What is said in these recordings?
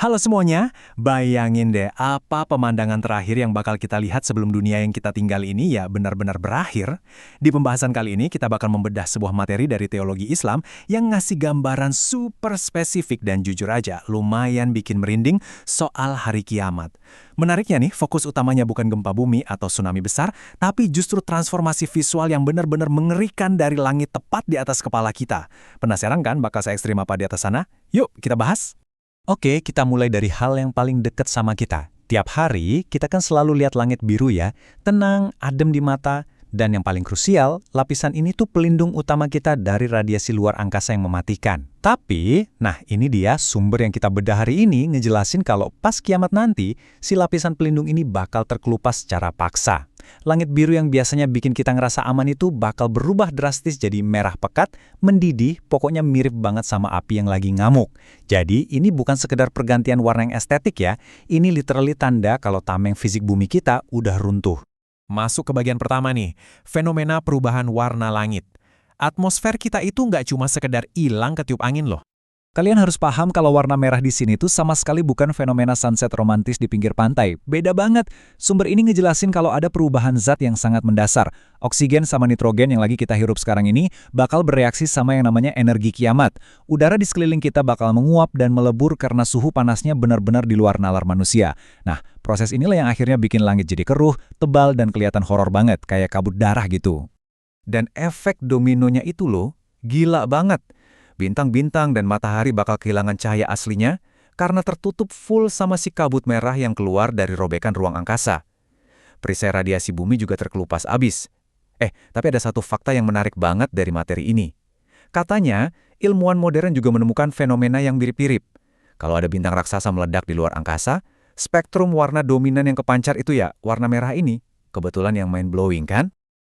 Halo semuanya, bayangin deh apa pemandangan terakhir yang bakal kita lihat sebelum dunia yang kita tinggal ini ya benar-benar berakhir. Di pembahasan kali ini kita bakal membedah sebuah materi dari teologi Islam yang ngasih gambaran super spesifik dan jujur aja lumayan bikin merinding soal hari kiamat. Menariknya nih, fokus utamanya bukan gempa bumi atau tsunami besar, tapi justru transformasi visual yang benar-benar mengerikan dari langit tepat di atas kepala kita. Penasaran kan bakal se ekstrim apa di atas sana? Yuk kita bahas! Oke, kita mulai dari hal yang paling dekat sama kita. Tiap hari, kita kan selalu lihat langit biru ya, tenang, adem di mata, dan yang paling krusial, lapisan ini tuh pelindung utama kita dari radiasi luar angkasa yang mematikan. Tapi, nah ini dia sumber yang kita bedah hari ini ngejelasin kalau pas kiamat nanti, si lapisan pelindung ini bakal terkelupas secara paksa. Langit biru yang biasanya bikin kita ngerasa aman itu bakal berubah drastis jadi merah pekat, mendidih, pokoknya mirip banget sama api yang lagi ngamuk. Jadi ini bukan sekedar pergantian warna yang estetik ya, ini literally tanda kalau tameng fisik bumi kita udah runtuh. Masuk ke bagian pertama nih, fenomena perubahan warna langit. Atmosfer kita itu nggak cuma sekedar hilang ketiup angin loh. Kalian harus paham kalau warna merah di sini tuh sama sekali bukan fenomena sunset romantis di pinggir pantai. Beda banget. Sumber ini ngejelasin kalau ada perubahan zat yang sangat mendasar. Oksigen sama nitrogen yang lagi kita hirup sekarang ini bakal bereaksi sama yang namanya energi kiamat. Udara di sekeliling kita bakal menguap dan melebur karena suhu panasnya benar-benar di luar nalar manusia. Nah, proses inilah yang akhirnya bikin langit jadi keruh, tebal, dan kelihatan horor banget, kayak kabut darah gitu. Dan efek dominonya itu loh, gila banget. Bintang-bintang dan matahari bakal kehilangan cahaya aslinya karena tertutup full sama si kabut merah yang keluar dari robekan ruang angkasa. Perisai radiasi bumi juga terkelupas abis. Tapi ada satu fakta yang menarik banget dari materi ini. Katanya, ilmuwan modern juga menemukan fenomena yang mirip-mirip. Kalau ada bintang raksasa meledak di luar angkasa, spektrum warna dominan yang kepancar itu ya warna merah ini. Kebetulan yang mind-blowing kan?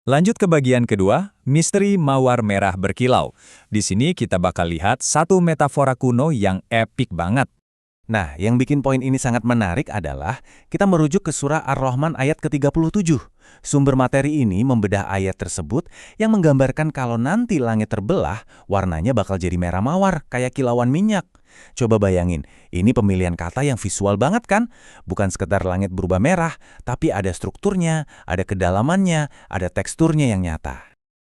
Lanjut ke bagian kedua, misteri mawar merah berkilau. Di sini kita bakal lihat satu metafora kuno yang epik banget. Nah, yang bikin poin ini sangat menarik adalah kita merujuk ke surah Ar-Rahman ayat ke-37. Sumber materi ini membedah ayat tersebut yang menggambarkan kalau nanti langit terbelah, warnanya bakal jadi merah mawar, kayak kilauan minyak. Coba bayangin, ini pemilihan kata yang visual banget kan? Bukan sekedar langit berubah merah, tapi ada strukturnya, ada kedalamannya, ada teksturnya yang nyata.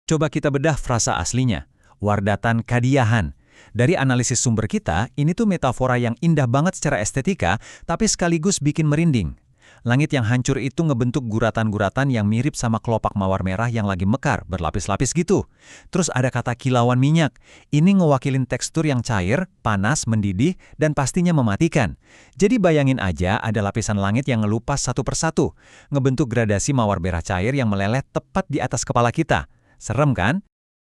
Coba kita bedah frasa aslinya, wardatan kadiahan. Dari analisis sumber kita, ini tuh metafora yang indah banget secara estetika, tapi sekaligus bikin merinding. Langit yang hancur itu ngebentuk guratan-guratan yang mirip sama kelopak mawar merah yang lagi mekar, berlapis-lapis gitu. Terus ada kata kilauan minyak. Ini ngewakilin tekstur yang cair, panas, mendidih, dan pastinya mematikan. Jadi bayangin aja ada lapisan langit yang ngelupas satu persatu, ngebentuk gradasi mawar merah cair yang meleleh tepat di atas kepala kita. Serem kan?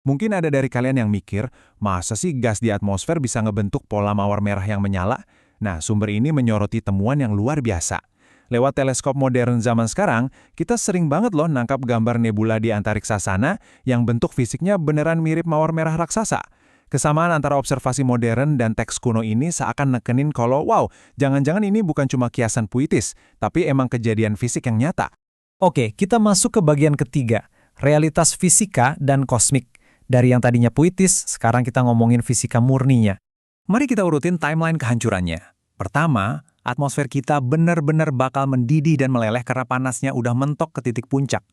Mungkin ada dari kalian yang mikir, masa sih gas di atmosfer bisa ngebentuk pola mawar merah yang menyala? Nah, sumber ini menyoroti temuan yang luar biasa. Lewat teleskop modern zaman sekarang, kita sering banget loh nangkap gambar nebula di antariksa sana yang bentuk fisiknya beneran mirip mawar merah raksasa. Kesamaan antara observasi modern dan teks kuno ini seakan nekenin kalau wow, jangan-jangan ini bukan cuma kiasan puitis, tapi emang kejadian fisik yang nyata. Oke, kita masuk ke bagian ketiga, realitas fisika dan kosmik. Dari yang tadinya puitis, sekarang kita ngomongin fisika murninya. Mari kita urutin timeline kehancurannya. Pertama, atmosfer kita benar-benar bakal mendidih dan meleleh karena panasnya udah mentok ke titik puncak.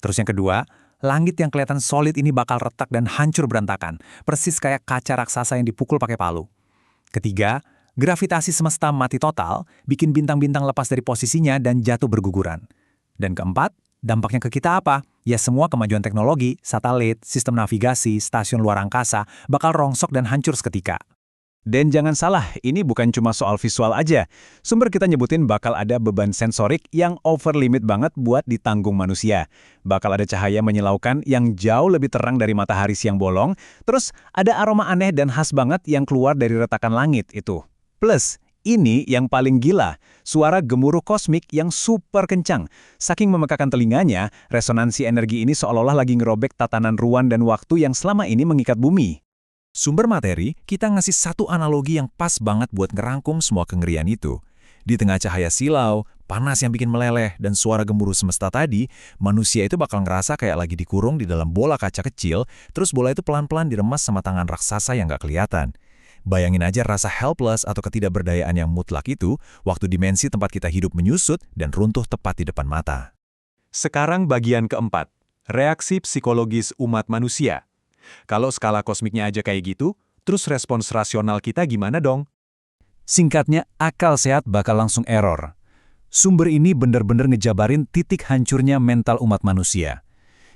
Terus yang kedua, langit yang kelihatan solid ini bakal retak dan hancur berantakan, persis kayak kaca raksasa yang dipukul pakai palu. Ketiga, gravitasi semesta mati total, bikin bintang-bintang lepas dari posisinya dan jatuh berguguran. Dan keempat, dampaknya ke kita apa? Ya semua kemajuan teknologi, satelit, sistem navigasi, stasiun luar angkasa, bakal rongsok dan hancur seketika. Dan jangan salah, ini bukan cuma soal visual aja. Sumber kita nyebutin bakal ada beban sensorik yang over limit banget buat ditanggung manusia. Bakal ada cahaya menyilaukan yang jauh lebih terang dari matahari siang bolong. Terus ada aroma aneh dan khas banget yang keluar dari retakan langit itu. Plus, ini yang paling gila, suara gemuruh kosmik yang super kencang. Saking memekakan telinganya, resonansi energi ini seolah-olah lagi ngerobek tatanan ruang dan waktu yang selama ini mengikat bumi. Sumber materi, kita ngasih satu analogi yang pas banget buat ngerangkum semua kengerian itu. Di tengah cahaya silau, panas yang bikin meleleh, dan suara gemuruh semesta tadi, manusia itu bakal ngerasa kayak lagi dikurung di dalam bola kaca kecil, terus bola itu pelan-pelan diremas sama tangan raksasa yang gak kelihatan. Bayangin aja rasa helpless atau ketidakberdayaan yang mutlak itu waktu dimensi tempat kita hidup menyusut dan runtuh tepat di depan mata. Sekarang bagian keempat, reaksi psikologis umat manusia. Kalau skala kosmiknya aja kayak gitu, terus respons rasional kita gimana dong? Singkatnya, akal sehat bakal langsung error. Sumber ini benar-benar ngejabarin titik hancurnya mental umat manusia.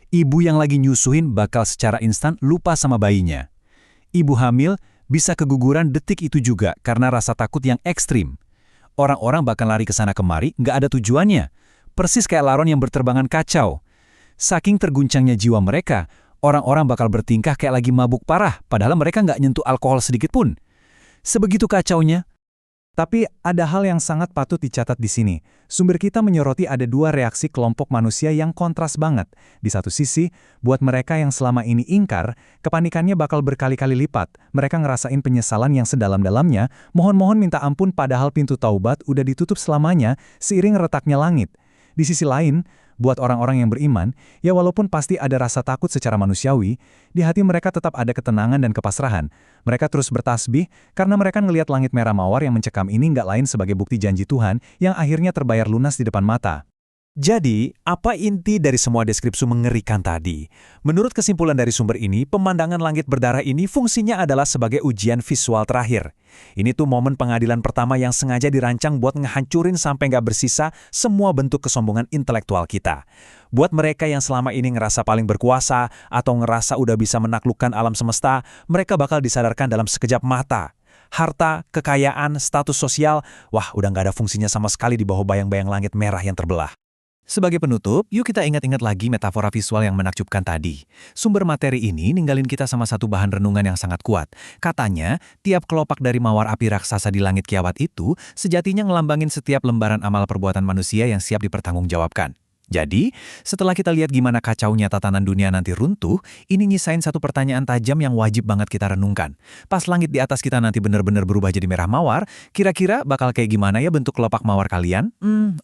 Ibu yang lagi nyusuin bakal secara instan lupa sama bayinya. Ibu hamil bisa keguguran detik itu juga karena rasa takut yang ekstrim. Orang-orang bakal lari ke sana kemari, nggak ada tujuannya. Persis kayak laron yang berterbangan kacau. Saking terguncangnya jiwa mereka, orang-orang bakal bertingkah kayak lagi mabuk parah, padahal mereka nggak nyentuh alkohol sedikit pun. Sebegitu kacaunya. Tapi ada hal yang sangat patut dicatat di sini. Sumber kita menyoroti ada dua reaksi kelompok manusia yang kontras banget. Di satu sisi, buat mereka yang selama ini ingkar, kepanikannya bakal berkali-kali lipat. Mereka ngerasain penyesalan yang sedalam-dalamnya, mohon-mohon minta ampun padahal pintu taubat udah ditutup selamanya, seiring retaknya langit. Di sisi lain, buat orang-orang yang beriman, ya walaupun pasti ada rasa takut secara manusiawi, di hati mereka tetap ada ketenangan dan kepasrahan. Mereka terus bertasbih karena mereka ngelihat langit merah mawar yang mencekam ini nggak lain sebagai bukti janji Tuhan yang akhirnya terbayar lunas di depan mata. Jadi, apa inti dari semua deskripsi mengerikan tadi? Menurut kesimpulan dari sumber ini, pemandangan langit berdarah ini fungsinya adalah sebagai ujian visual terakhir. Ini tuh momen pengadilan pertama yang sengaja dirancang buat ngehancurin sampai nggak bersisa semua bentuk kesombongan intelektual kita. Buat mereka yang selama ini ngerasa paling berkuasa atau ngerasa udah bisa menaklukkan alam semesta, mereka bakal disadarkan dalam sekejap mata. Harta, kekayaan, status sosial, wah udah nggak ada fungsinya sama sekali di bawah bayang-bayang langit merah yang terbelah. Sebagai penutup, yuk kita ingat-ingat lagi metafora visual yang menakjubkan tadi. Sumber materi ini ninggalin kita sama satu bahan renungan yang sangat kuat. Katanya, tiap kelopak dari mawar api raksasa di langit kiamat itu sejatinya ngelambangin setiap lembaran amal perbuatan manusia yang siap dipertanggungjawabkan. Jadi, setelah kita lihat gimana kacaunya tatanan dunia nanti runtuh, ini nyisain satu pertanyaan tajam yang wajib banget kita renungkan. Pas langit di atas kita nanti benar-benar berubah jadi merah mawar, kira-kira bakal kayak gimana ya bentuk kelopak mawar kalian?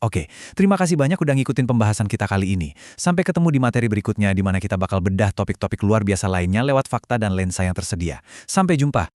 Oke. Terima kasih banyak udah ngikutin pembahasan kita kali ini. Sampai ketemu di materi berikutnya di mana kita bakal bedah topik-topik luar biasa lainnya lewat fakta dan lensa yang tersedia. Sampai jumpa.